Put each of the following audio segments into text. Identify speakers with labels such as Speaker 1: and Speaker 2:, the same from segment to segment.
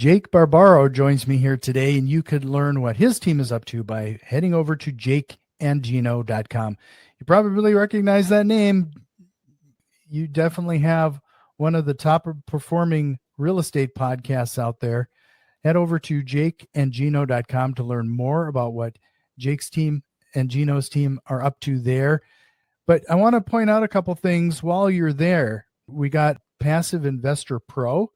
Speaker 1: Jake Barbaro joins me here today, and you could learn what his team is up to by heading over to jakeandgino.com. You probably recognize that name. You definitely have one of the top performing real estate podcasts out there. Head over to jakeandgino.com to learn more about what Jake's team and Gino's team are up to there. But I want to point out a couple things while you're there. We got Passive Investor Pro,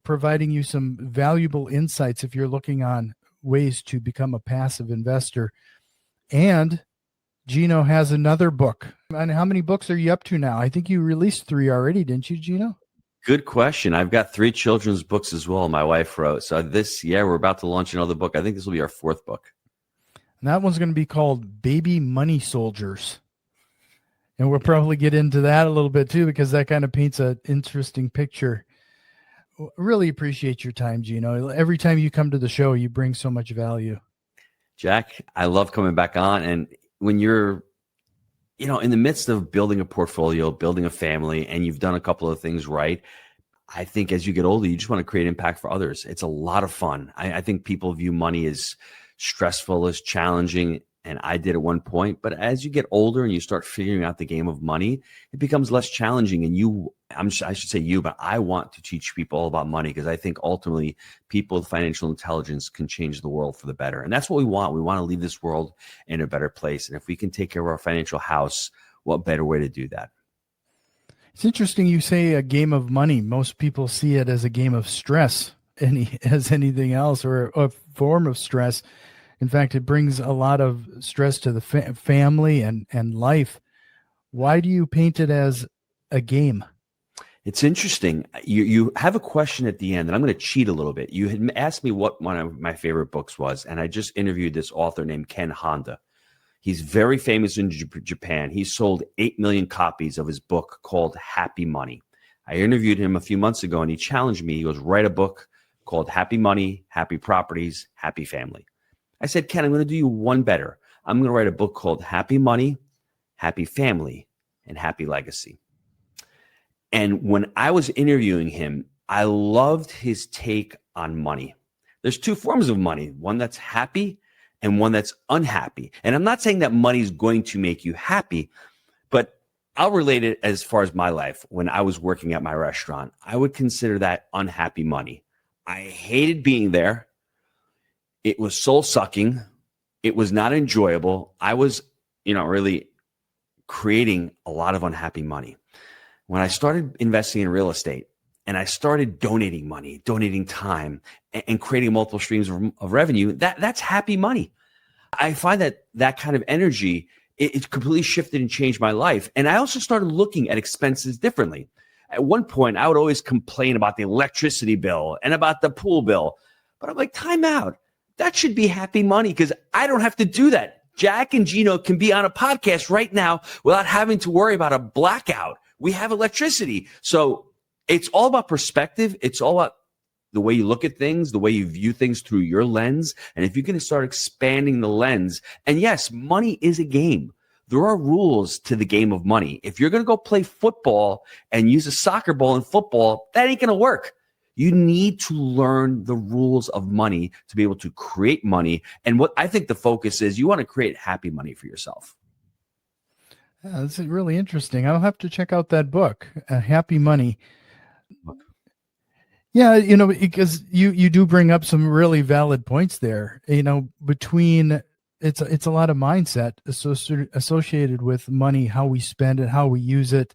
Speaker 1: providing you some valuable insights if you're looking on ways to become a passive investor. And Gino has another book. And how many books are you up to now? I think you released 3 already, didn't you, Gino?
Speaker 2: Good question. I've got 3 children's books as well. My wife wrote. So this year we're about to launch another book. I think this will be our 4th book.
Speaker 1: And that one's going to be called Baby Money Soldiers. And we'll probably get into that a little bit too, because that kind of paints an interesting picture. Really appreciate your time, Gino. Every time you come to the show, you bring so much value.
Speaker 2: Jack, I love coming back on. And when you're, in the midst of building a portfolio, building a family, and you've done a couple of things right, I think as you get older, you just want to create impact for others. It's a lot of fun. I think people view money as stressful, as challenging, and I did at one point. But as you get older and you start figuring out the game of money, it becomes less challenging. And I should say you, but I want to teach people all about money because I think ultimately people with financial intelligence can change the world for the better. And that's what we want. We want to leave this world in a better place. And if we can take care of our financial house, what better way to do that?
Speaker 1: It's interesting you say a game of money. Most people see it as a game of stress, as anything else, or a form of stress. In fact, it brings a lot of stress to the family and life. Why do you paint it as a game?
Speaker 2: It's interesting. You have a question at the end, and I'm going to cheat a little bit. You had asked me what one of my favorite books was, and I just interviewed this author named Ken Honda. He's very famous in Japan. He sold 8 million copies of his book called Happy Money. I interviewed him a few months ago, and he challenged me. He goes, write a book called Happy Money, Happy Properties, Happy Family. I said, Ken, I'm going to do you one better. I'm going to write a book called Happy Money, Happy Family, and Happy Legacy. And when I was interviewing him, I loved his take on money. There's 2 forms of money, one that's happy and one that's unhappy. And I'm not saying that money is going to make you happy, but I'll relate it as far as my life. When I was working at my restaurant, I would consider that unhappy money. I hated being there. It was soul sucking. It was not enjoyable. I was, really creating a lot of unhappy money. When I started investing in real estate and I started donating money, donating time, and creating multiple streams of revenue, that's happy money. I find that kind of energy, it completely shifted and changed my life. And I also started looking at expenses differently. At one point, I would always complain about the electricity bill and about the pool bill. But I'm like, time out. That should be happy money because I don't have to do that. Jack and Gino can be on a podcast right now without having to worry about a blackout. We have electricity. So it's all about perspective. It's all about the way you look at things, the way you view things through your lens. And if you're going to start expanding the lens, and yes, money is a game. There are rules to the game of money. If you're going to go play football and use a soccer ball in football, that ain't going to work. You need to learn the rules of money to be able to create money. And what I think the focus is, you want to create happy money for yourself.
Speaker 1: Yeah, this is really interesting. I'll have to check out that book, Happy Money. Yeah, because you do bring up some really valid points there. Between it's a lot of mindset associated with money, how we spend it, how we use it,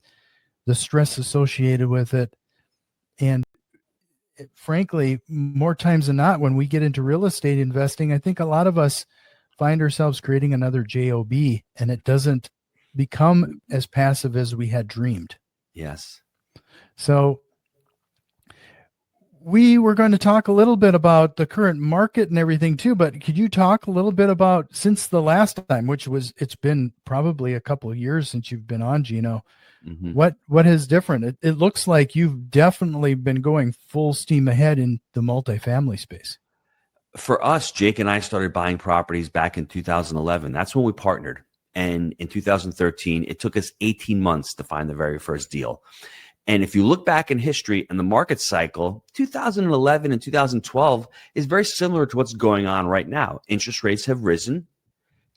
Speaker 1: the stress associated with it, and frankly, more times than not, when we get into real estate investing, I think a lot of us find ourselves creating another JOB, and it doesn't become as passive as we had dreamed.
Speaker 2: Yes.
Speaker 1: So we were going to talk a little bit about the current market and everything too, but could you talk a little bit about, since the last time, it's been probably a couple of years since you've been on, Gino, what is different? It looks like you've definitely been going full steam ahead in the multifamily space.
Speaker 2: For us, Jake and I started buying properties back in 2011. That's when we partnered. And in 2013, it took us 18 months to find the very first deal. And if you look back in history and the market cycle, 2011 and 2012 is very similar to what's going on right now. Interest rates have risen.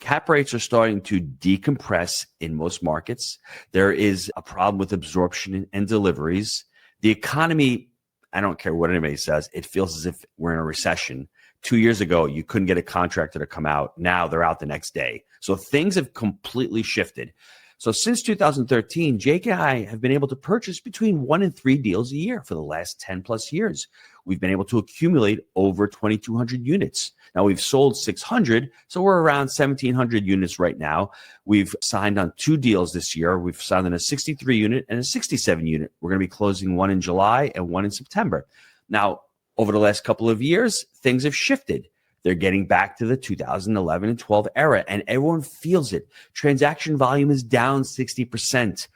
Speaker 2: Cap rates are starting to decompress in most markets. There is a problem with absorption and deliveries. The economy, I don't care what anybody says, it feels as if we're in a recession. 2 years ago, you couldn't get a contractor to come out. Now they're out the next day. So things have completely shifted. So since 2013, Jake and I have been able to purchase between 1 and 3 deals a year for the last 10 plus years. We've been able to accumulate over 2,200 units. Now we've sold 600, so we're around 1,700 units right now. We've signed on 2 deals this year. We've signed on a 63 unit and a 67 unit. We're going to be closing one in July and one in September. Now, over the last couple of years, things have shifted. They're getting back to the 2011 and 12 era, and everyone feels it. Transaction volume is down 60%.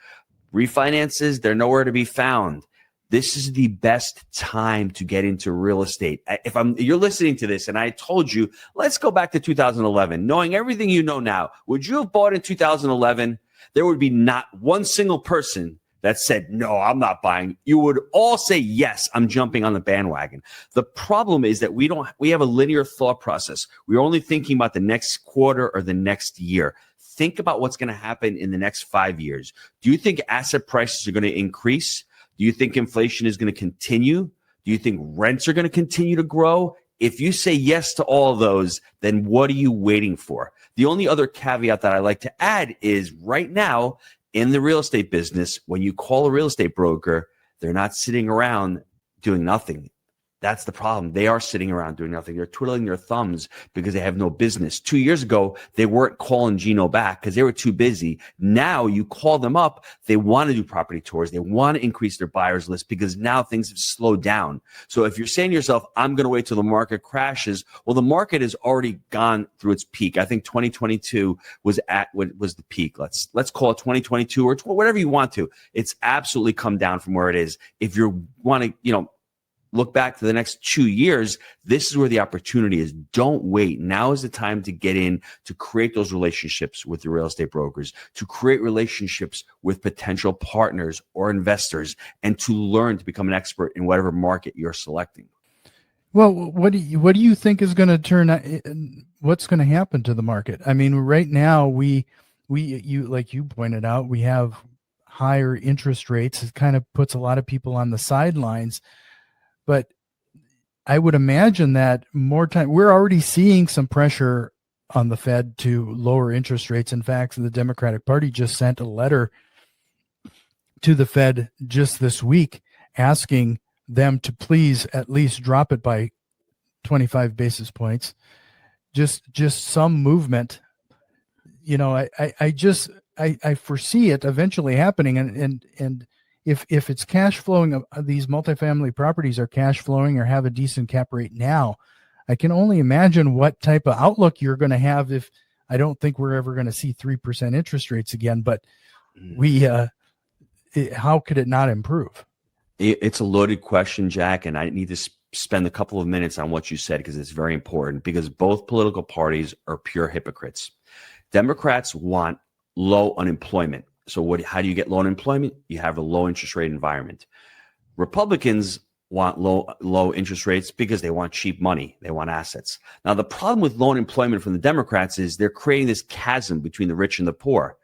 Speaker 2: Refinances, they're nowhere to be found. This is the best time to get into real estate. You're listening to this and I told you, let's go back to 2011, knowing everything you know now, would you have bought in 2011? There would be not one single person that said, no, I'm not buying. You would all say, yes, I'm jumping on the bandwagon. The problem is that we have a linear thought process. We're only thinking about the next quarter or the next year. Think about what's going to happen in the next 5 years. Do you think asset prices are going to increase? Do you think inflation is going to continue? Do you think rents are going to continue to grow? If you say yes to all of those, then what are you waiting for? The only other caveat that I like to add is right now, in the real estate business, when you call a real estate broker, they're not sitting around doing nothing. That's the problem. They are sitting around doing nothing. They're twiddling their thumbs because they have no business. 2 years ago, they weren't calling Gino back because they were too busy. Now you call them up. They want to do property tours. They want to increase their buyers list because now things have slowed down. So if you're saying to yourself, I'm going to wait till the market crashes, well, the market has already gone through its peak. I think 2022 was the peak. Let's call it 2022 or whatever you want to. It's absolutely come down from where it is. If you want to, look back to the next 2 years, this is where the opportunity is. Don't wait. Now is the time to get in, to create those relationships with the real estate brokers, to create relationships with potential partners or investors, and to learn to become an expert in whatever market you're selecting.
Speaker 1: Well, what do you think is going to what's going to happen to the market? I mean, right now you like you pointed out, we have higher interest rates. It kind of puts a lot of people on the sidelines. But I would imagine that more time, we're already seeing some pressure on the Fed to lower interest rates. In fact, the Democratic Party just sent a letter to the Fed just this week asking them to please at least drop it by 25 basis points. Just some movement. I foresee it eventually happening, and if it's cash flowing, these multifamily properties are cash flowing or have a decent cap rate now, I can only imagine what type of outlook you're going to have. If I don't think we're ever going to see 3% interest rates again, but how could it not improve?
Speaker 2: It's a loaded question, Jack, and I need to spend a couple of minutes on what you said because it's very important, because both political parties are pure hypocrites. Democrats want low unemployment. So how do you get low unemployment? You have a low interest rate environment. Republicans want low interest rates because they want cheap money. They want assets. Now, the problem with low unemployment from the Democrats is they're creating this chasm between the rich and the poor.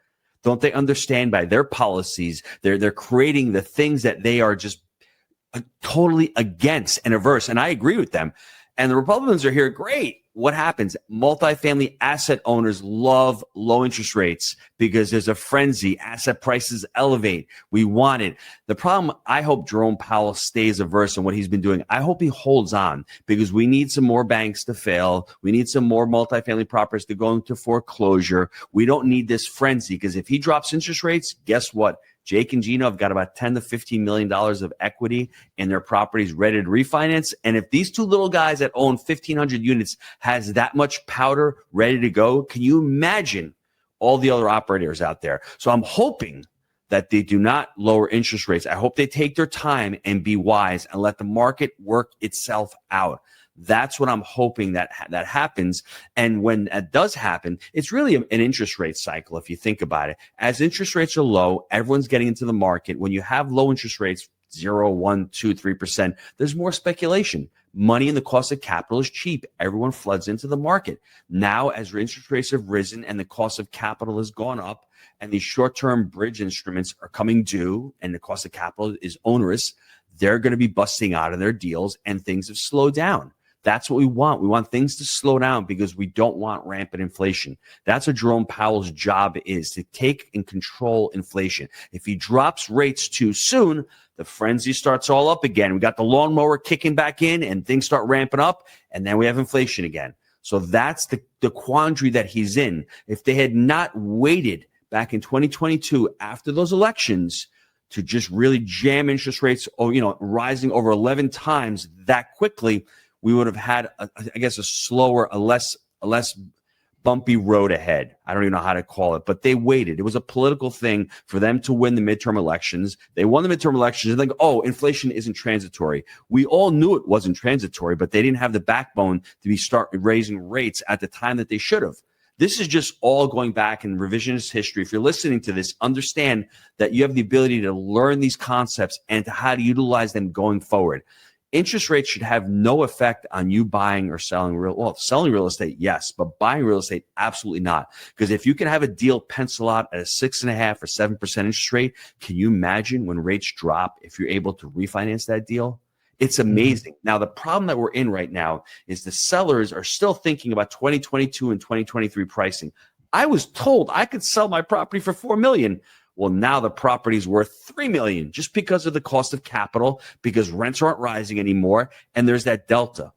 Speaker 2: Don't they understand by their policies, they're creating the things that they are just totally against and averse. And I agree with them. And the Republicans are here. Great. What happens? Multifamily asset owners love low interest rates because there's a frenzy. Asset prices elevate. We want it. The problem, I hope Jerome Powell stays averse in what he's been doing. I hope he holds on because we need some more banks to fail. We need some more multifamily properties to go into foreclosure. We don't need this frenzy because if he drops interest rates, guess what? Jake and Gino have got about $10 to $15 million of equity in their properties ready to refinance. And if these two little guys that own 1,500 units has that much powder ready to go, can you imagine all the other operators out there? So I'm hoping that they do not lower interest rates. I hope they take their time and be wise and let the market work itself out. That's what I'm hoping that happens. And when that does happen, it's really an interest rate cycle. If you think about it, as interest rates are low, everyone's getting into the market. When you have low interest rates, 0, 1, 2, 3%, there's more speculation. Money and the cost of capital is cheap. Everyone floods into the market. Now, as interest rates have risen and the cost of capital has gone up, and these short-term bridge instruments are coming due, and the cost of capital is onerous, they're going to be busting out of their deals, and things have slowed down. That's what we want. We want things to slow down because we don't want rampant inflation. That's what Jerome Powell's job is, to take and control inflation. If he drops rates too soon, the frenzy starts all up again. We got the lawnmower kicking back in and things start ramping up, and then we have inflation again. So that's the quandary that he's in. If they had not waited back in 2022 after those elections to just really jam interest rates, rising over 11 times that quickly, we would have had, a slower, a less bumpy road ahead. I don't even know how to call it, but they waited. It was a political thing for them to win the midterm elections. They won the midterm elections and inflation isn't transitory. We all knew it wasn't transitory, but they didn't have the backbone to start raising rates at the time that they should have. This is just all going back in revisionist history. If you're listening to this, understand that you have the ability to learn these concepts and to how to utilize them going forward. Interest rates should have no effect on you buying or selling selling real estate, yes, but buying real estate, absolutely not. Because if you can have a deal pencil out at a 6.5% or 7% interest rate, can you imagine when rates drop, if you're able to refinance that deal? It's amazing. Now, the problem that we're in right now is the sellers are still thinking about 2022 and 2023 pricing. I was told I could sell my property for $4 million. Well, now the property's worth $3 million just because of the cost of capital, because rents aren't rising anymore, and there's that delta.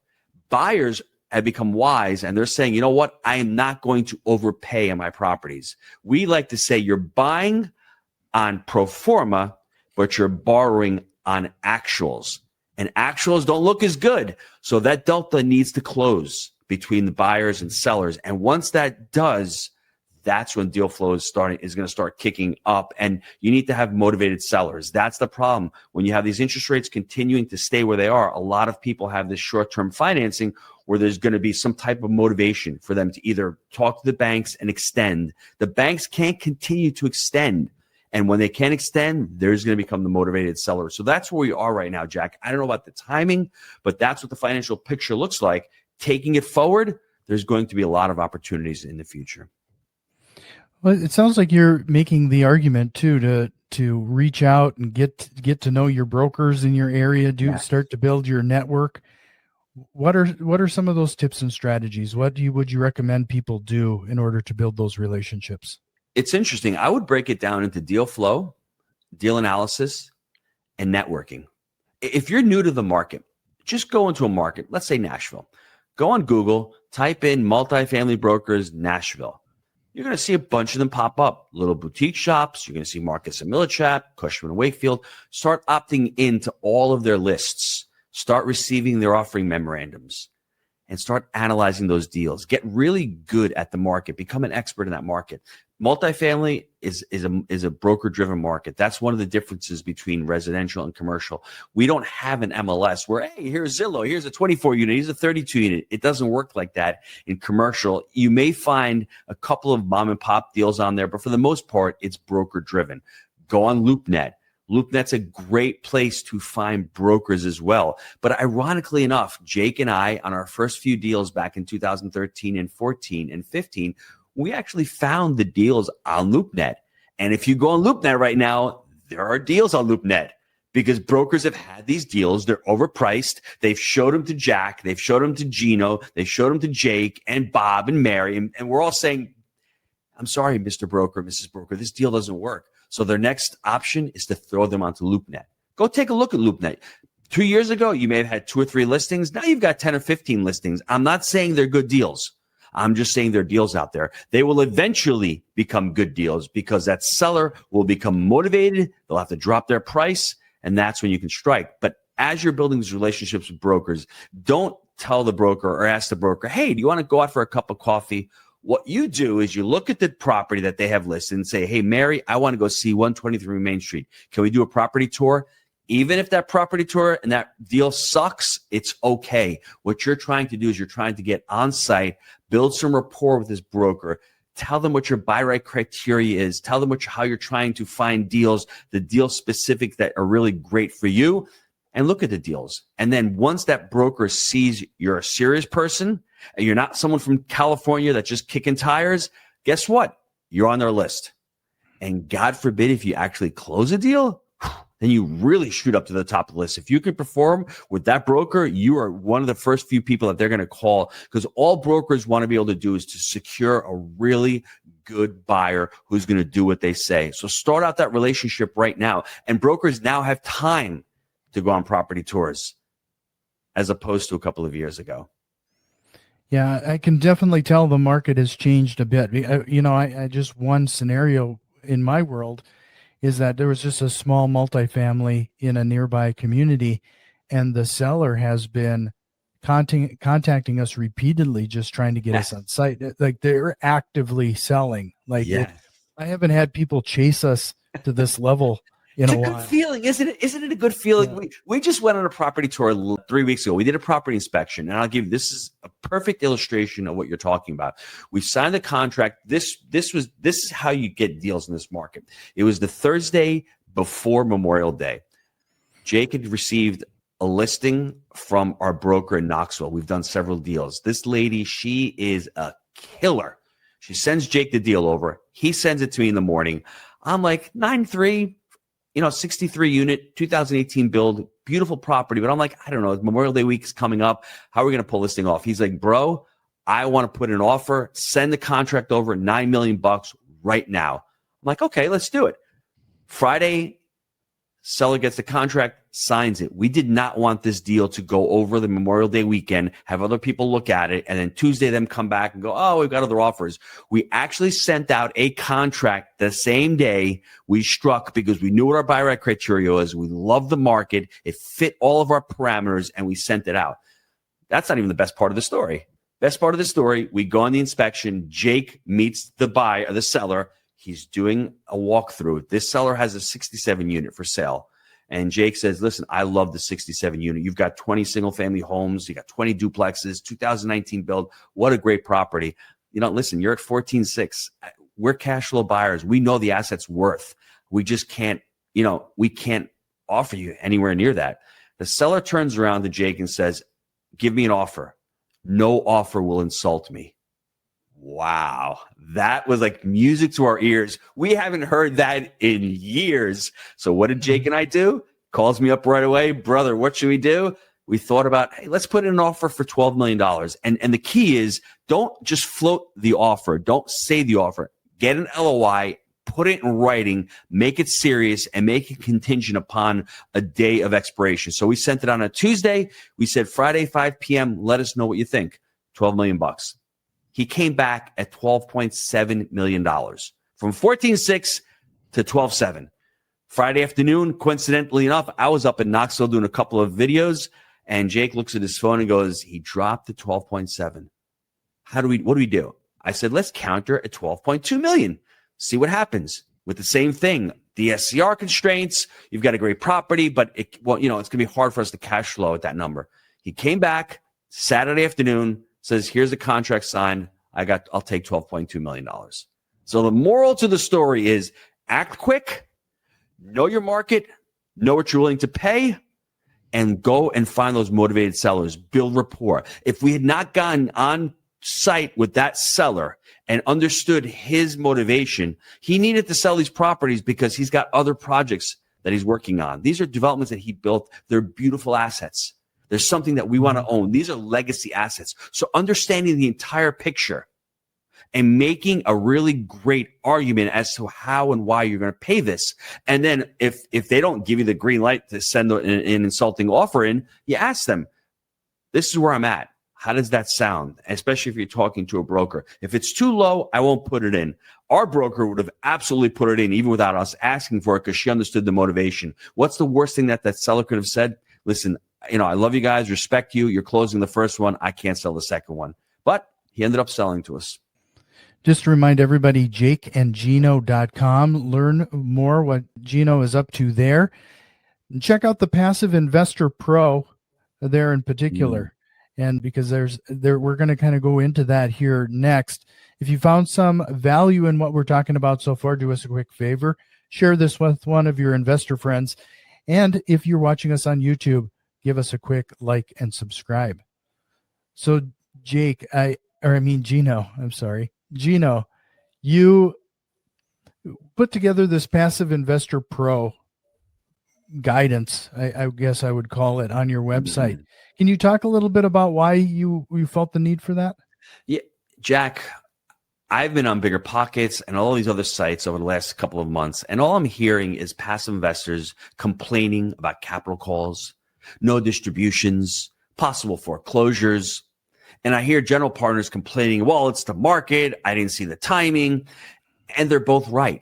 Speaker 2: Buyers have become wise, and they're saying, you know what? I am not going to overpay on my properties. We like to say you're buying on pro forma, but you're borrowing on actuals. And actuals don't look as good. So that delta needs to close between the buyers and sellers. And once that does, that's when deal flow is going to start kicking up, and you need to have motivated sellers. That's the problem. When you have these interest rates continuing to stay where they are, a lot of people have this short-term financing where there's going to be some type of motivation for them to either talk to the banks and extend. The banks can't continue to extend. And when they can't extend, there's going to become the motivated seller. So that's where we are right now, Jack. I don't know about the timing, but that's what the financial picture looks like. Taking it forward, there's going to be a lot of opportunities in the future.
Speaker 1: Well, it sounds like you're making the argument too to reach out and get to know your brokers in your area. Start to build your network. What are some of those tips and strategies? Would you recommend people do in order to build those relationships?
Speaker 2: It's interesting. I would break it down into deal flow, deal analysis, and networking. If you're new to the market, just go into a market. Let's say Nashville. Go on Google, type in multifamily brokers Nashville. You're going to see a bunch of them pop up. Little boutique shops. You're going to see Marcus and Millichap, Cushman and Wakefield. Start opting into all of their lists. Start receiving their offering memorandums and start analyzing those deals. Get really good at the market. Become an expert in that market. Multifamily is a broker-driven market. That's one of the differences between residential and commercial. We don't have an MLS where, hey, here's Zillow, here's a 24 unit, here's a 32 unit. It doesn't work like that in commercial. You may find a couple of mom and pop deals on there, but for the most part, it's broker-driven. Go on LoopNet. LoopNet's a great place to find brokers as well. But ironically enough, Jake and I, on our first few deals back in 2013 and 14 and 15, we actually found the deals on LoopNet. And if you go on LoopNet right now, there are deals on LoopNet because brokers have had these deals. They're overpriced. They've showed them to Jack. They've showed them to Gino. They've showed them to Jake and Bob and Mary. And we're all saying, I'm sorry, Mr. Broker, Mrs. Broker, this deal doesn't work. So their next option is to throw them onto LoopNet. Go take a look at LoopNet. 2 years ago, you may have had 2 or 3 listings. Now you've got 10 or 15 listings. I'm not saying they're good deals. I'm just saying there are deals out there. They will eventually become good deals because that seller will become motivated. They'll have to drop their price, and that's when you can strike. But as you're building these relationships with brokers, don't tell the broker or ask the broker, hey, do you want to go out for a cup of coffee? What you do is you look at the property that they have listed and say, hey, Mary, I want to go see 123 Main Street. Can we do a property tour? Even if that property tour and that deal sucks, it's okay. What you're trying to do is you're trying to get on site, build some rapport with this broker, tell them what your buy right criteria is, tell them how you're trying to find deals, the deal specific that are really great for you, and look at the deals. And then once that broker sees you're a serious person and you're not someone from California that's just kicking tires, guess what? You're on their list. And God forbid if you actually close a deal, then you really shoot up to the top of the list. If you can perform with that broker, you are one of the first few people that they're going to call, because all brokers want to be able to do is to secure a really good buyer who's going to do what they say. So start out that relationship right now. And brokers now have time to go on property tours as opposed to a couple of years ago.
Speaker 1: Yeah, I can definitely tell the market has changed a bit. I just one scenario in my world is that there was just a small multifamily in a nearby community, and the seller has been contacting us repeatedly, just trying to get us on site. Like they're actively selling. Like I haven't had people chase us to this level in a while. It's a
Speaker 2: good feeling, isn't it? Isn't it a good feeling? Yeah. We just went on a property tour 3 weeks ago. We did a property inspection, and I'll give you, this is a perfect illustration of what you're talking about. We signed the contract. This is how you get deals in this market. It was the Thursday before Memorial Day. Jake had received a listing from our broker in Knoxville. We've done several deals. This lady, she is a killer. She sends Jake the deal over. He sends it to me in the morning. I'm like, 9.3. 63 unit, 2018 build, beautiful property. But I'm like, I don't know, Memorial Day week is coming up. How are we going to pull this thing off? He's like, bro, I want to put an offer, send the contract over, $9 million right now. I'm like, okay, let's do it. Friday, seller gets the contract, signs it. We did not want this deal to go over the Memorial Day weekend, have other people look at it, and then Tuesday them come back and go, oh, we've got other offers. We actually sent out a contract the same day we struck because we knew what our buy right criteria was. We loved the market. It fit all of our parameters, and we sent it out. That's not even the best part of the story. Best part of the story, we go on the inspection. Jake meets the seller. He's doing a walkthrough. This seller has a 67 unit for sale. And Jake says, listen, I love the 67 unit. You've got 20 single family homes. You got 20 duplexes, 2019 build. What a great property. Listen, you're at 14.6. We're cash flow buyers. We know the asset's worth. We just can't, we can't offer you anywhere near that. The seller turns around to Jake and says, give me an offer. No offer will insult me. Wow. That was like music to our ears. We haven't heard that in years. So what did Jake and I do? Calls me up right away. Brother, what should we do? We thought about, hey, let's put in an offer for $12 million. And the key is don't just float the offer. Don't say the offer. Get an LOI, put it in writing, make it serious, and make it contingent upon a day of expiration. So we sent it on a Tuesday. We said Friday, 5 p.m. Let us know what you think. $12 million. He came back at $12.7 million from 14.6 to 12.7. Friday afternoon, coincidentally enough, I was up in Knoxville doing a couple of videos, and Jake looks at his phone and goes, he dropped to 12.7. What do we do? I said, let's counter at 12.2 million. See what happens with the same thing. The SCR constraints, you've got a great property, but it's going to be hard for us to cash flow at that number. He came back Saturday afternoon, says, here's the contract signed. I'll take $12.2 million. So the moral to the story is act quick, know your market, know what you're willing to pay, and go and find those motivated sellers, build rapport. If we had not gotten on site with that seller and understood his motivation, he needed to sell these properties because he's got other projects that he's working on. These are developments that he built. They're beautiful assets. There's something that we want to own. These are legacy assets. So understanding the entire picture and making a really great argument as to how and why you're going to pay this. And then if they don't give you the green light to send an insulting offer in, you ask them, this is where I'm at. How does that sound? Especially if you're talking to a broker. If it's too low, I won't put it in. Our broker would have absolutely put it in even without us asking for it because she understood the motivation. What's the worst thing that seller could have said? Listen, I love you guys, respect you. You're closing the first one. I can't sell the second one. But he ended up selling to us.
Speaker 1: Just to remind everybody, jakeandgino.com. Learn more what Gino is up to there. And check out the Passive Investor Pro there in particular. And because we're going to kind of go into that here next. If you found some value in what we're talking about so far, do us a quick favor. Share this with one of your investor friends. And if you're watching us on YouTube, give us a quick like and subscribe. So Gino, I'm sorry. Gino, you put together this Passive Investor Pro guidance, I guess I would call it, on your website.
Speaker 2: Mm-hmm.
Speaker 1: Can you talk a little bit about why you felt the need for that?
Speaker 2: Yeah, Jack, I've been on Bigger Pockets and all these other sites over the last couple of months, and all I'm hearing is passive investors complaining about capital calls, no distributions, possible foreclosures. And I hear general partners complaining, well, it's the market. I didn't see the timing. And they're both right.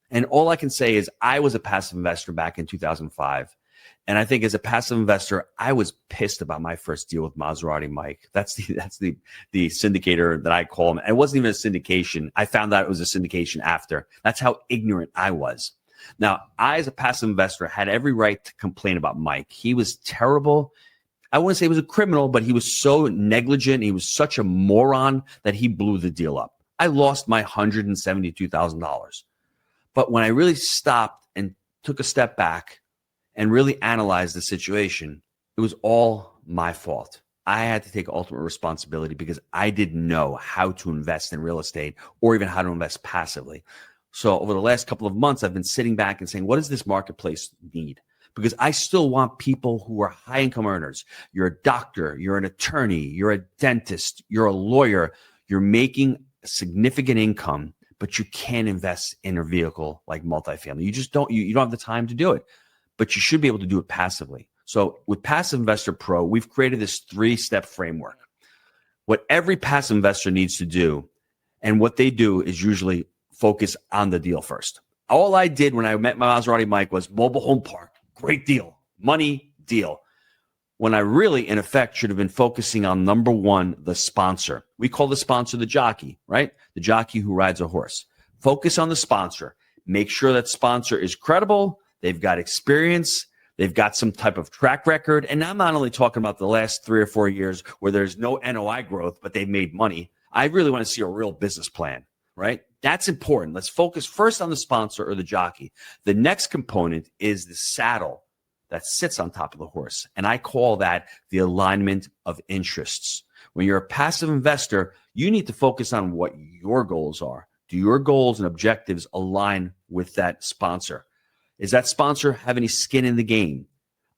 Speaker 2: And all I can say is I was a passive investor back in 2005. And I think as a passive investor, I was pissed about my first deal with Maserati Mike. That's the syndicator that I call him. And it wasn't even a syndication. I found out it was a syndication after. That's how ignorant I was. Now, I, as a passive investor, had every right to complain about Mike. He was terrible. I wouldn't say he was a criminal, but he was so negligent. He was such a moron that he blew the deal up. I lost my $172,000. But when I really stopped and took a step back and really analyzed the situation, it was all my fault. I had to take ultimate responsibility because I didn't know how to invest in real estate or even how to invest passively. So over the last couple of months, I've been sitting back and saying, what does this marketplace need? Because I still want people who are high income earners. You're a doctor, you're an attorney, you're a dentist, you're a lawyer, you're making significant income, but you can't invest in a vehicle like multifamily. You just don't, you don't have the time to do it, but you should be able to do it passively. So with Passive Investor Pro, we've created this 3-step framework. What every passive investor needs to do, and what they do, is usually focus on the deal first. All I did when I met my Maserati Mike was mobile home park, great deal, money, deal. When I really, in effect, should have been focusing on number one, the sponsor. We call the sponsor the jockey, right? The jockey who rides a horse. Focus on the sponsor. Make sure that sponsor is credible. They've got experience. They've got some type of track record. And I'm not only talking about the last 3 or 4 years where there's no NOI growth, but they've made money. I really want to see a real business plan, right? That's important. Let's focus first on the sponsor or the jockey. The next component is the saddle that sits on top of the horse. And I call that the alignment of interests. When you're a passive investor, you need to focus on what your goals are. Do your goals and objectives align with that sponsor? Does that sponsor have any skin in the game?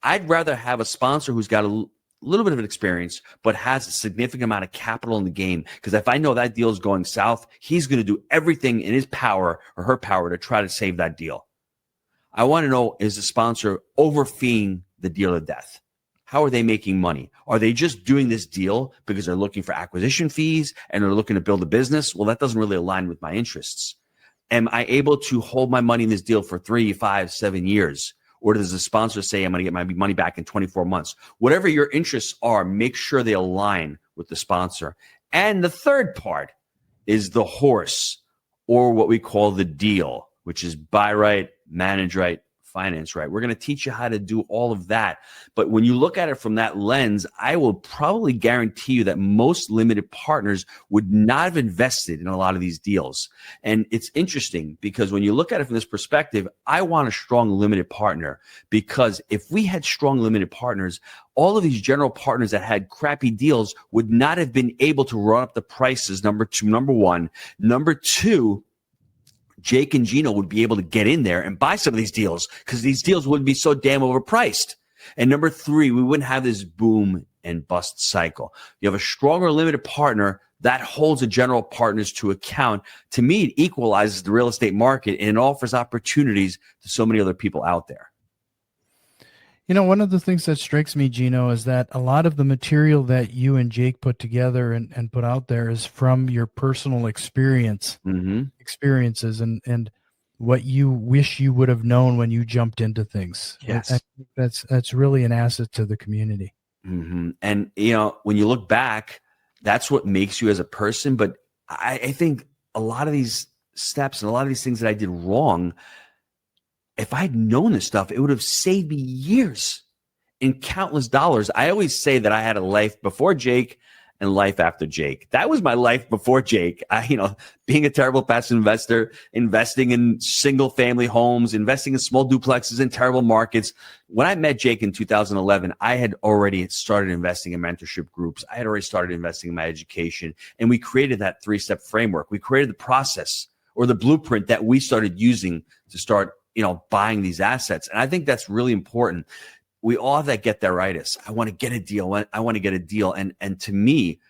Speaker 2: I'd rather have a sponsor who's got a little bit of an experience, but has a significant amount of capital in the game. Because if I know that deal is going south, he's going to do everything in his power or her power to try to save that deal. I want to know, is the sponsor overfeeing the deal to death? How are they making money? Are they just doing this deal because they're looking for acquisition fees and they're looking to build a business? Well, that doesn't really align with my interests. Am I able to hold my money in this deal for 3, 5, 7 years? Or does the sponsor say, I'm going to get my money back in 24 months? Whatever your interests are, make sure they align with the sponsor. And the third part is the horse, or what we call the deal, which is buy right, manage right, finance right. We're going to teach you how to do all of that. But when you look at it from that lens, I will probably guarantee you that most limited partners would not have invested in a lot of these deals. And it's interesting because when you look at it from this perspective, I want a strong limited partner, because if we had strong limited partners, all of these general partners that had crappy deals would not have been able to run up the prices, number one. Number two, Jake and Gino would be able to get in there and buy some of these deals because these deals wouldn't be so damn overpriced. And number three, we wouldn't have this boom and bust cycle. You have a stronger limited partner that holds the general partners to account. To me, it equalizes the real estate market and it offers opportunities to so many other people out there.
Speaker 1: You know, one of the things that strikes me, Gino, is that a lot of the material that you and Jake put together and put out there is from your personal experiences and what you wish you would have known when you jumped into things.
Speaker 2: Yes.
Speaker 1: I think that's really an asset to the community.
Speaker 2: Mm-hmm. And, you know, when you look back, that's what makes you as a person. But I think a lot of these steps and a lot of these things that I did wrong, if I'd known this stuff, it would have saved me years and countless dollars. I always say that I had a life before Jake and life after Jake. That was my life before Jake. Being a terrible passive investor, investing in single family homes, investing in small duplexes in terrible markets. When I met Jake in 2011, I had already started investing in mentorship groups. I had already started investing in my education, and we created that 3-step framework. We created the process or the blueprint that we started using to start, buying these assets. And I think that's really important. We all have that get-there-itis. I want to get a deal. I want to get a deal. And to me,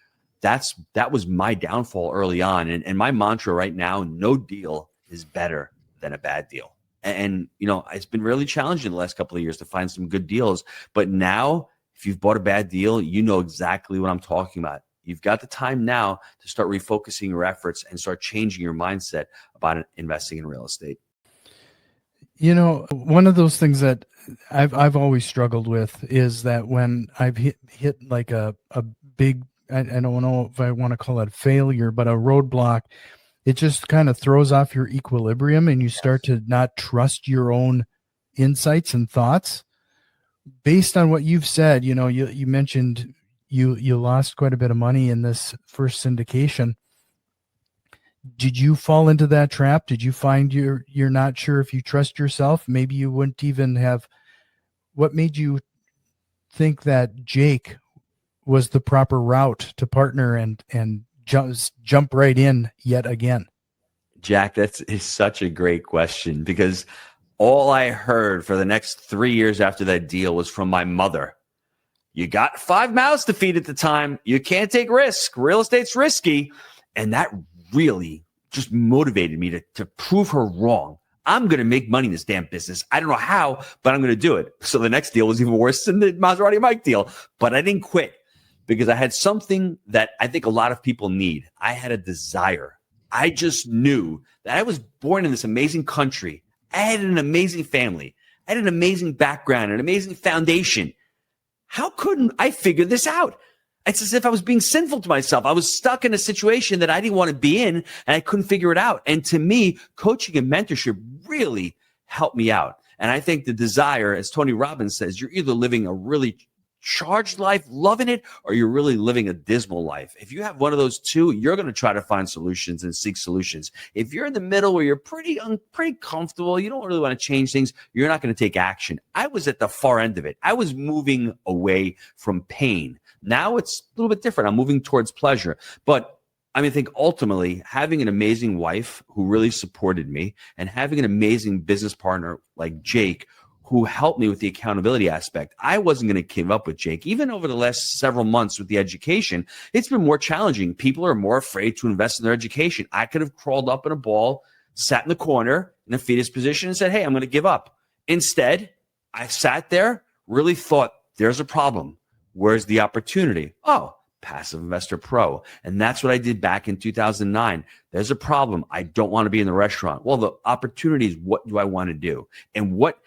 Speaker 2: that was my downfall early on. And my mantra right now, no deal is better than a bad deal. And it's been really challenging the last couple of years to find some good deals. But now, if you've bought a bad deal, you know exactly what I'm talking about. You've got the time now to start refocusing your efforts and start changing your mindset about investing in real estate.
Speaker 1: One of those things that I've always struggled with is that when I've hit like a big, I don't know if I want to call it failure, but a roadblock, it just kind of throws off your equilibrium and you start to not trust your own insights and thoughts. Based on what you've said, you mentioned you lost quite a bit of money in this first syndication. Did you fall into that trap? Did you find you're not sure if you trust yourself? Maybe you wouldn't even have. What made you think that Jake was the proper route to partner and jump right in yet again?
Speaker 2: Jack, is such a great question, because all I heard for the next 3 years after that deal was from my mother. You got 5 mouths to feed at the time. You can't take risk. Real estate's risky. And that really just motivated me to prove her wrong. I'm going to make money in this damn business. I don't know how, but I'm going to do it. So the next deal was even worse than the Maserati Mike deal. But I didn't quit because I had something that I think a lot of people need. I had a desire. I just knew that I was born in this amazing country. I had an amazing family. I had an amazing background, an amazing foundation. How couldn't I figure this out? It's as if I was being sinful to myself. I was stuck in a situation that I didn't want to be in, and I couldn't figure it out. And to me, coaching and mentorship really helped me out. And I think the desire, as Tony Robbins says, you're either living a really charged life, loving it, or you're really living a dismal life. If you have one of those two, you're going to try to find solutions and seek solutions. If you're in the middle where you're pretty comfortable, you don't really want to change things, you're not going to take action. I was at the far end of it. I was moving away from pain. Now it's a little bit different. I'm moving towards pleasure. But I think ultimately having an amazing wife who really supported me and having an amazing business partner like Jake who helped me with the accountability aspect. I wasn't going to give up with Jake. Even over the last several months with the education, it's been more challenging. People are more afraid to invest in their education. I could have crawled up in a ball, sat in the corner in a fetus position and said, hey, I'm going to give up. Instead, I sat there, really thought, there's a problem. Where's the opportunity? Oh, Passive Investor Pro. And that's what I did back in 2009. There's a problem. I don't want to be in the restaurant. Well, the opportunity is, what do I want to do? And what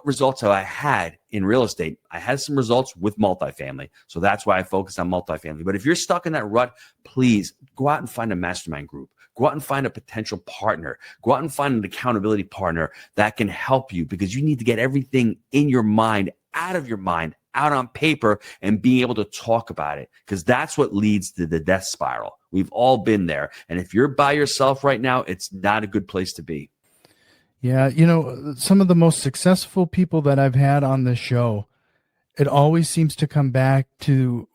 Speaker 2: results have I had in real estate? I had some results with multifamily. So that's why I focused on multifamily. But if you're stuck in that rut, please go out and find a mastermind group. Go out and find a potential partner. Go out and find an accountability partner that can help you, because you need to get everything in your mind, out of your mind, out on paper, and being able to talk about it, because that's what leads to the death spiral. We've all been there. And if you're by yourself right now, it's not a good place to be.
Speaker 1: Yeah. Some of the most successful people that I've had on this show, it always seems to come back to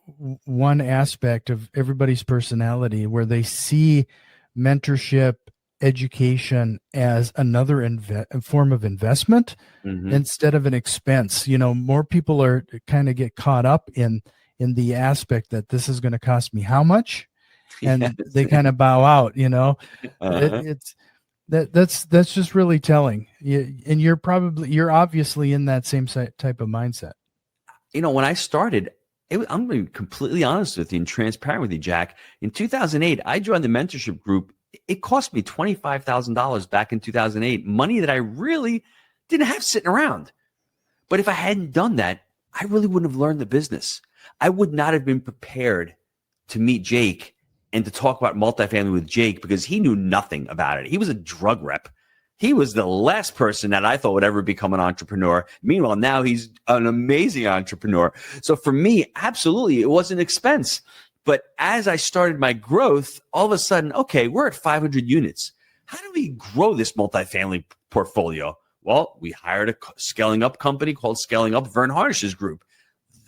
Speaker 1: one aspect of everybody's personality where they see mentorship, education as another form of investment instead of an expense. More people are kind of get caught up in the aspect that this is going to cost me how much, and they kind of bow out. It's that's just really telling. And you're obviously in that same type of mindset.
Speaker 2: When I started, I'm going to be completely honest with you and transparent with you, Jack. In 2008, I joined the mentorship group. It cost me $25,000 back in 2008, money that I really didn't have sitting around. But if I hadn't done that, I really wouldn't have learned the business. I would not have been prepared to meet Jake and to talk about multifamily with Jake because he knew nothing about it. He was a drug rep. He was the last person that I thought would ever become an entrepreneur. Meanwhile, now he's an amazing entrepreneur. So for me, absolutely, it was an expense. But as I started my growth, all of a sudden, okay, we're at 500 units. How do we grow this multifamily portfolio? Well, we hired a scaling up company called Scaling Up Vern Harnish's group.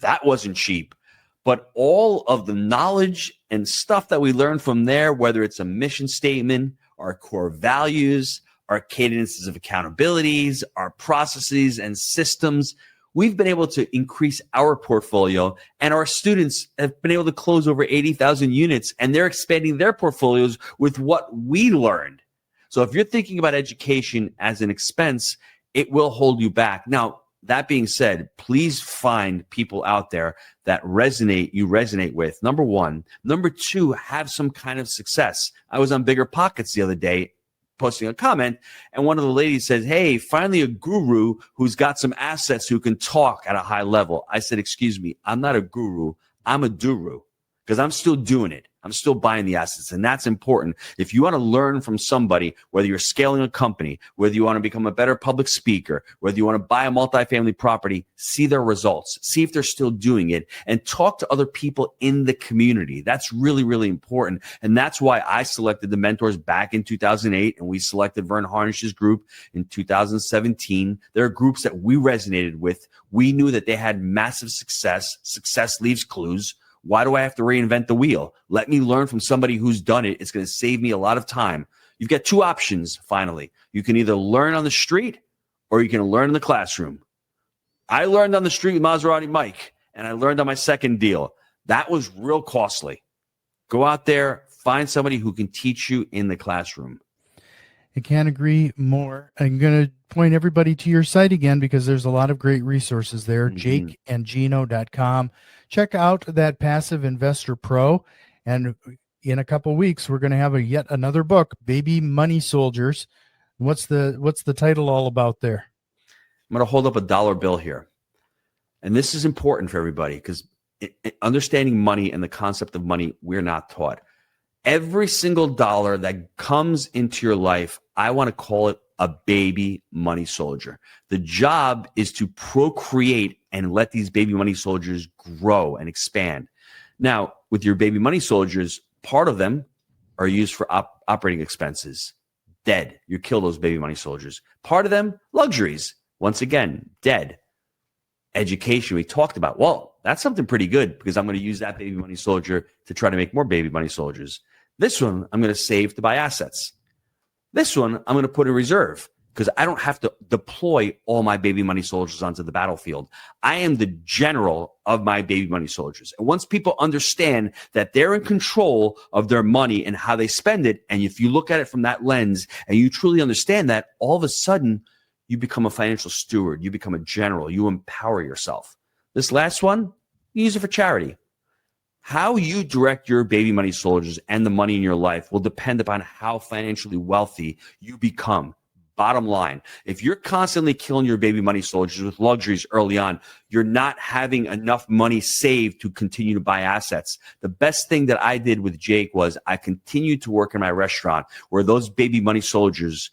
Speaker 2: That wasn't cheap. But all of the knowledge and stuff that we learned from there, whether it's a mission statement, our core values, our cadences of accountabilities, our processes and systems, we've been able to increase our portfolio, and our students have been able to close over 80,000 units, and they're expanding their portfolios with what we learned. So if you're thinking about education as an expense, it will hold you back. Now, that being said, please find people out there that you resonate with, number one. Number two, have some kind of success. I was on Bigger Pockets the other day posting a comment, and one of the ladies said, hey, finally a guru who's got some assets who can talk at a high level. I said, excuse me, I'm not a guru, I'm a duru, because I'm still doing it. I'm still buying the assets, and that's important. If you want to learn from somebody, whether you're scaling a company, whether you want to become a better public speaker, whether you want to buy a multifamily property, see their results, see if they're still doing it, and talk to other people in the community. That's really, really important. And that's why I selected the mentors back in 2008, and we selected Vern Harnish's group in 2017. There are groups that we resonated with. We knew that they had massive success. Success leaves clues. Why do I have to reinvent the wheel? Let me learn from somebody who's done it. It's going to save me a lot of time. You've got two options, finally. You can either learn on the street or you can learn in the classroom. I learned on the street with Maserati Mike, and I learned on my second deal. That was real costly. Go out there, find somebody who can teach you in the classroom.
Speaker 1: I can't agree more. I'm going to point everybody to your site again because there's a lot of great resources there. JakeandGino.com. Check out that Passive Investor Pro. And in a couple of weeks, we're going to have yet another book, Baby Money Soldiers. What's the title all about there?
Speaker 2: I'm going to hold up a dollar bill here. And this is important for everybody because understanding money and the concept of money, we're not taught. Every single dollar that comes into your life, I want to call it a baby money soldier. The job is to procreate and let these baby money soldiers grow and expand. Now, with your baby money soldiers, part of them are used for operating expenses. Dead. You kill those baby money soldiers. Part of them, luxuries. Once again, dead. Education, we talked about. Well, that's something pretty good because I'm going to use that baby money soldier to try to make more baby money soldiers. This one, I'm going to save to buy assets. This one, I'm going to put in reserve because I don't have to deploy all my baby money soldiers onto the battlefield. I am the general of my baby money soldiers. And once people understand that they're in control of their money and how they spend it, and if you look at it from that lens and you truly understand that, all of a sudden, you become a financial steward. You become a general. You empower yourself. This last one, you use it for charity. How you direct your baby money soldiers and the money in your life will depend upon how financially wealthy you become. Bottom line, if you're constantly killing your baby money soldiers with luxuries early on, you're not having enough money saved to continue to buy assets. The best thing that I did with Jake was I continued to work in my restaurant where those baby money soldiers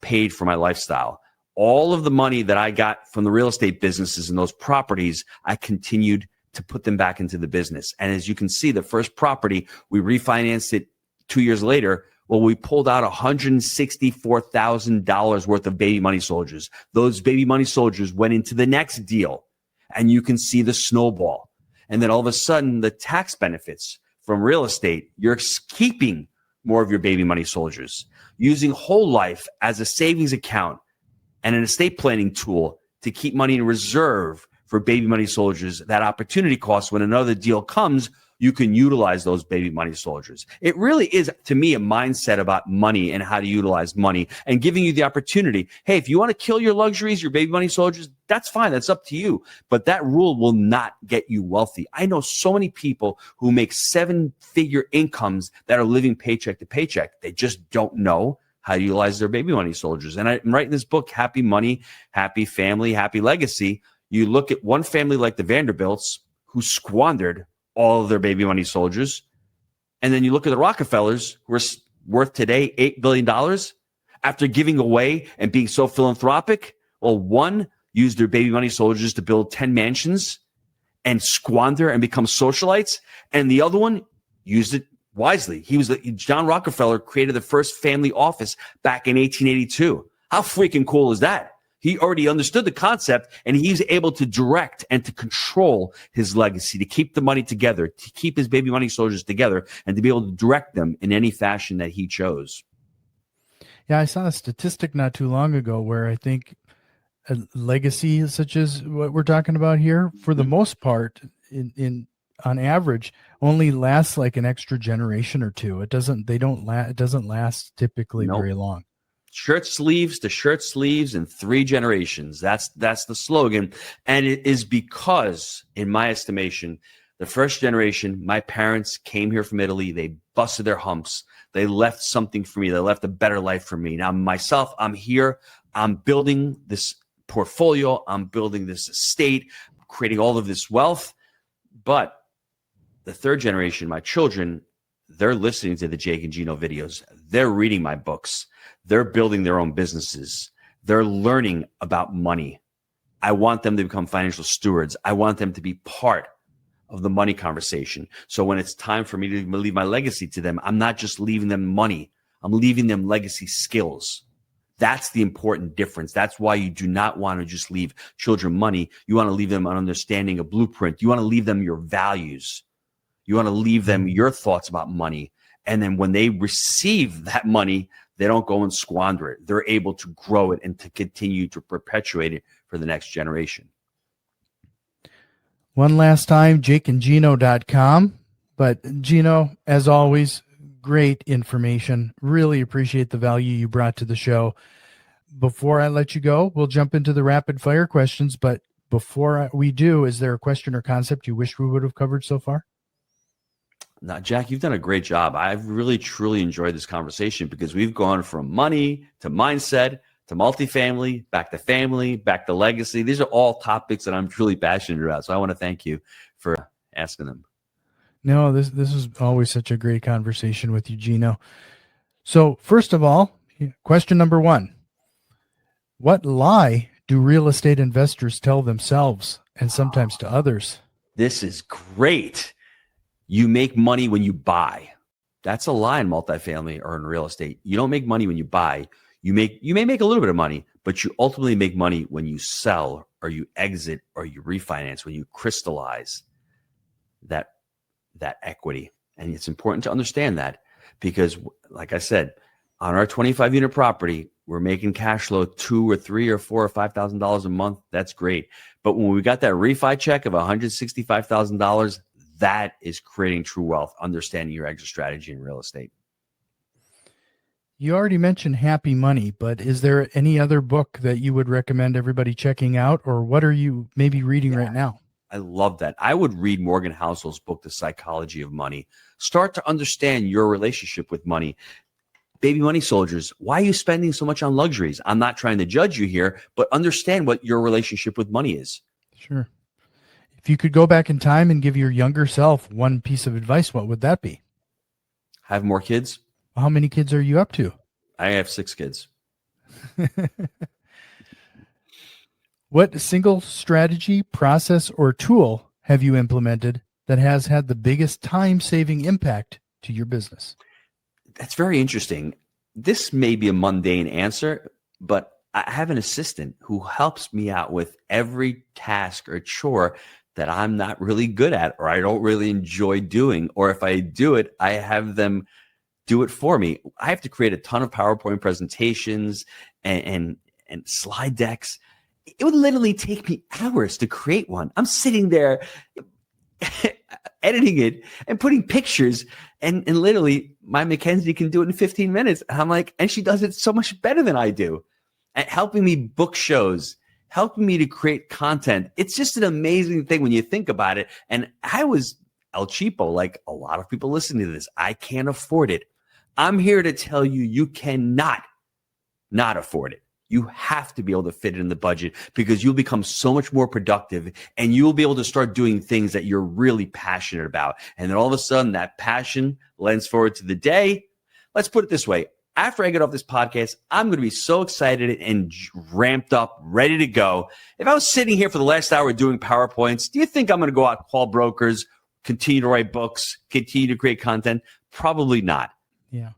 Speaker 2: paid for my lifestyle. All of the money that I got from the real estate businesses and those properties, I continued to put them back into the business. And as you can see, the first property, we refinanced it 2 years later. Well, we pulled out $164,000 worth of baby money soldiers. Those baby money soldiers went into the next deal, and you can see the snowball. And then all of a sudden, the tax benefits from real estate, you're keeping more of your baby money soldiers, using whole life as a savings account and an estate planning tool to keep money in reserve for baby money soldiers. That opportunity cost, when another deal comes, you can utilize those baby money soldiers. It really is, to me, a mindset about money and how to utilize money and giving you the opportunity. Hey, if you want to kill your luxuries, your baby money soldiers, that's fine. That's up to you. But that rule will not get you wealthy. I know so many people who make 7-figure incomes that are living paycheck to paycheck. They just don't know how to utilize their baby money soldiers. And I'm writing this book, Happy Money, Happy Family, Happy Legacy. You look at one family like the Vanderbilts who squandered all of their baby money soldiers. And then you look at the Rockefellers, who are worth today $8 billion after giving away and being so philanthropic. Well, one used their baby money soldiers to build 10 mansions and squander and become socialites. And the other one used it wisely. John Rockefeller created the first family office back in 1882. How freaking cool is that? He already understood the concept, and he's able to direct and to control his legacy, to keep the money together, to keep his baby money soldiers together, and to be able to direct them in any fashion that he chose.
Speaker 1: Yeah, I saw a statistic not too long ago where I think a legacy such as what we're talking about here, for the most part, on average, only lasts like an extra generation or two. It doesn't last typically very long.
Speaker 2: Shirt sleeves to shirt sleeves in 3 generations. That's the slogan. And it is because, in my estimation, the first generation, my parents came here from Italy. They busted their humps. They left something for me. They left a better life for me. Now, myself, I'm here. I'm building this portfolio. I'm building this estate, creating all of this wealth. But the third generation, my children, they're listening to the Jake and Gino videos. They're reading my books. They're building their own businesses. They're learning about money. I want them to become financial stewards. I want them to be part of the money conversation. So when it's time for me to leave my legacy to them, I'm not just leaving them money. I'm leaving them legacy skills. That's the important difference. That's why you do not want to just leave children money. You want to leave them an understanding, a blueprint. You want to leave them your values. You want to leave them your thoughts about money. And then when they receive that money, they don't go and squander it. They're able to grow it and to continue to perpetuate it for the next generation.
Speaker 1: One last time, jakeandgino.com. But Gino, as always, great information. Really appreciate the value you brought to the show. Before I let you go, we'll jump into the rapid fire questions. But before we do, is there a question or concept you wish we would have covered so far?
Speaker 2: Now, Jack, you've done a great job. I've really, truly enjoyed this conversation because we've gone from money to mindset to multifamily, back to family, back to legacy. These are all topics that I'm truly passionate about. So I want to thank you for asking them.
Speaker 1: No, this is always such a great conversation with you, Gino. So first of all, question number 1. What lie do real estate investors tell themselves and sometimes to others?
Speaker 2: This is great. You make money when you buy. That's a lie in multifamily or in real estate. You don't make money when you buy. You may make a little bit of money, but you ultimately make money when you sell or you exit or you refinance, when you crystallize that equity. And it's important to understand that because, like I said, on our 25 unit property, we're making cash flow $2,000 or $3,000 or $4,000 or $5,000 a month. That's great. But when we got that refi check of $165,000, that is creating true wealth, understanding your exit strategy in real estate.
Speaker 1: You already mentioned Happy Money, but is there any other book that you would recommend everybody checking out, or what are you maybe reading right now?
Speaker 2: I love that. I would read Morgan Housel's book, The Psychology of Money. Start to understand your relationship with money. Baby money soldiers, why are you spending so much on luxuries? I'm not trying to judge you here, but understand what your relationship with money is.
Speaker 1: Sure. If you could go back in time and give your younger self one piece of advice, what would that be?
Speaker 2: Have more kids.
Speaker 1: How many kids are you up to?
Speaker 2: I have 6 kids.
Speaker 1: What single strategy, process, or tool have you implemented that has had the biggest time-saving impact to your business?
Speaker 2: That's very interesting. This may be a mundane answer, but I have an assistant who helps me out with every task or chore that I'm not really good at, or I don't really enjoy doing. Or if I do it, I have them do it for me. I have to create a ton of PowerPoint presentations and slide decks. It would literally take me hours to create one. I'm sitting there editing it and putting pictures, and literally my Mackenzie can do it in 15 minutes. And I'm like, and she does it so much better than I do, and helping me book shows, helping me to create content. It's just an amazing thing when you think about it. And I was El Cheapo, like a lot of people listening to this. I can't afford it. I'm here to tell you, you cannot not afford it. You have to be able to fit it in the budget because you'll become so much more productive and you'll be able to start doing things that you're really passionate about. And then all of a sudden that passion lends forward to the day. Let's put it this way. After I get off this podcast, I'm going to be so excited and ramped up, ready to go. If I was sitting here for the last hour doing PowerPoints, do you think I'm going to go out, call brokers, continue to write books, continue to create content? Probably not.
Speaker 1: Yeah.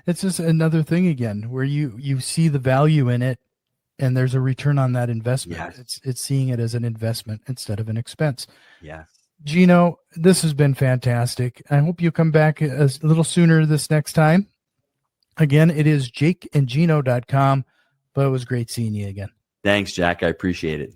Speaker 1: It's just another thing again, where you see the value in it and there's a return on that investment.
Speaker 2: Yes.
Speaker 1: It's seeing it as an investment instead of an expense.
Speaker 2: Yes.
Speaker 1: Gino, this has been fantastic. I hope you come back a little sooner this next time. Again, it is jakeandgino.com, but it was great seeing you again.
Speaker 2: Thanks, Jack. I appreciate it.